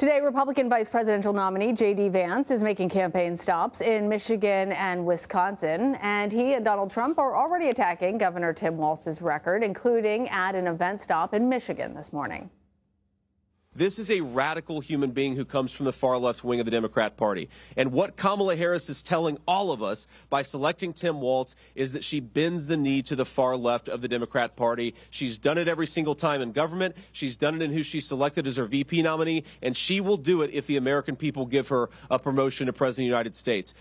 Today, Republican vice presidential nominee J.D. Vance is making campaign stops in Michigan and Wisconsin, and he and Donald Trump are already attacking Governor Tim Walz's record, including at an event stop in Michigan this morning. This is a radical human being who comes from the far left wing of the Democrat Party. And what Kamala Harris is telling all of us by selecting Tim Walz is that she bends the knee to the far left of the Democrat Party. She's done it every single time in government. She's done it in who she selected as her VP nominee. And she will do it if the American people give her a promotion to President of the United States.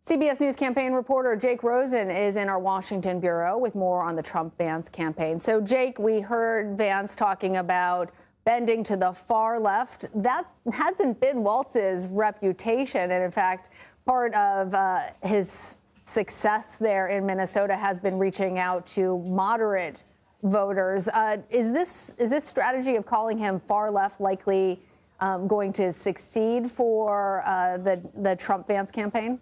CBS News campaign reporter Jake Rosen is in our Washington bureau with more on the Trump-Vance campaign. So, Jake, we heard Vance talking about bending to the far left. That hasn't been Walz's reputation. And in fact, part of his success there in Minnesota has been reaching out to moderate voters. Is this strategy of calling him far left likely going to succeed for the Trump-Vance campaign?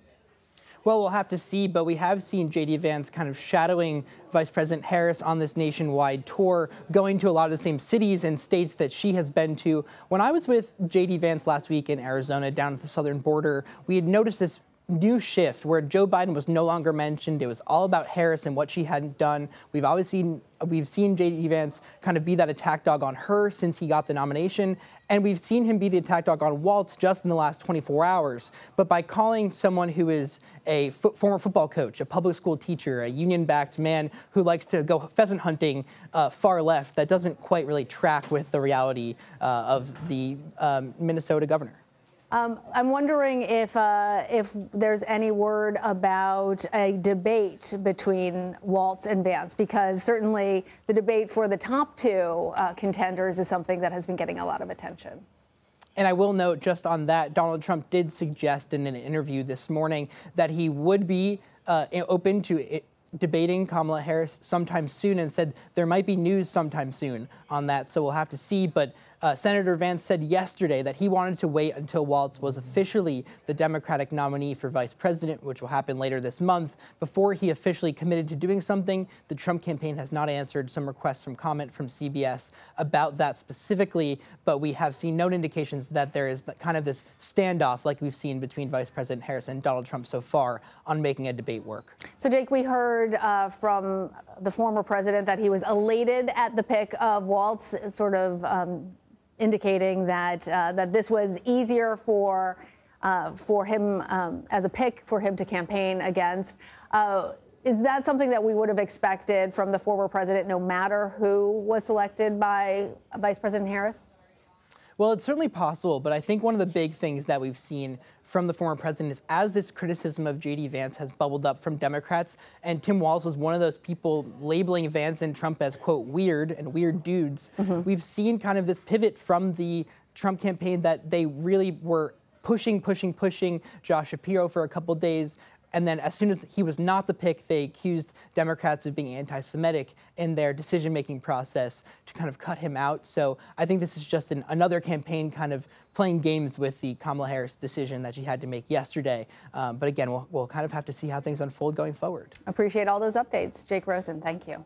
Well, we'll have to see, but we have seen J.D. Vance kind of shadowing Vice President Harris on this nationwide tour, going to a lot of the same cities and states that she has been to. When I was with J.D. Vance last week in Arizona, down at the southern border, we had noticed this new shift where Joe Biden was no longer mentioned. It was all about Harris and what she hadn't done. We've seen J.D. Vance kind of be that attack dog on her since he got the nomination. And we've seen him be the attack dog on Waltz just in the last 24 hours. But by calling someone who is a former football coach, a public school teacher, a union-backed man who likes to go pheasant hunting far left, that doesn't quite really track with the reality of the Minnesota governor. I'm wondering if there's any word about a debate between Walz and Vance, because certainly the debate for the top two contenders is something that has been getting a lot of attention. And I will note just on that, Donald Trump did suggest in an interview this morning that he would be open to debating Kamala Harris sometime soon, and said there might be news sometime soon on that. So we'll have to see. But Senator Vance said yesterday that he wanted to wait until Walz was officially the Democratic nominee for vice president, which will happen later this month, before he officially committed to doing something. The Trump campaign has not answered some requests from comment from CBS about that specifically, but we have seen no indications that there is kind of this standoff like we've seen between Vice President Harris and Donald Trump so far on making a debate work. So, Jake, we heard from the former president that he was elated at the pick of Walz, sort of indicating that this was easier for him as a pick for him to campaign against. Is that something that we would have expected from the former president, no matter who was selected by Vice President Harris? Well, it's certainly possible, but I think one of the big things that we've seen from the former president is as this criticism of J.D. Vance has bubbled up from Democrats, and Tim Walz was one of those people labeling Vance and Trump as, quote, weird and weird dudes. We've seen kind of this pivot from the Trump campaign that they really were pushing Josh Shapiro for a couple days. And then as soon as he was not the pick, they accused Democrats of being anti-Semitic in their decision-making process to kind of cut him out. So I think this is just another campaign kind of playing games with the Kamala Harris decision that she had to make yesterday. But again, we'll kind of have to see how things unfold going forward. Appreciate all those updates. Jake Rosen, thank you.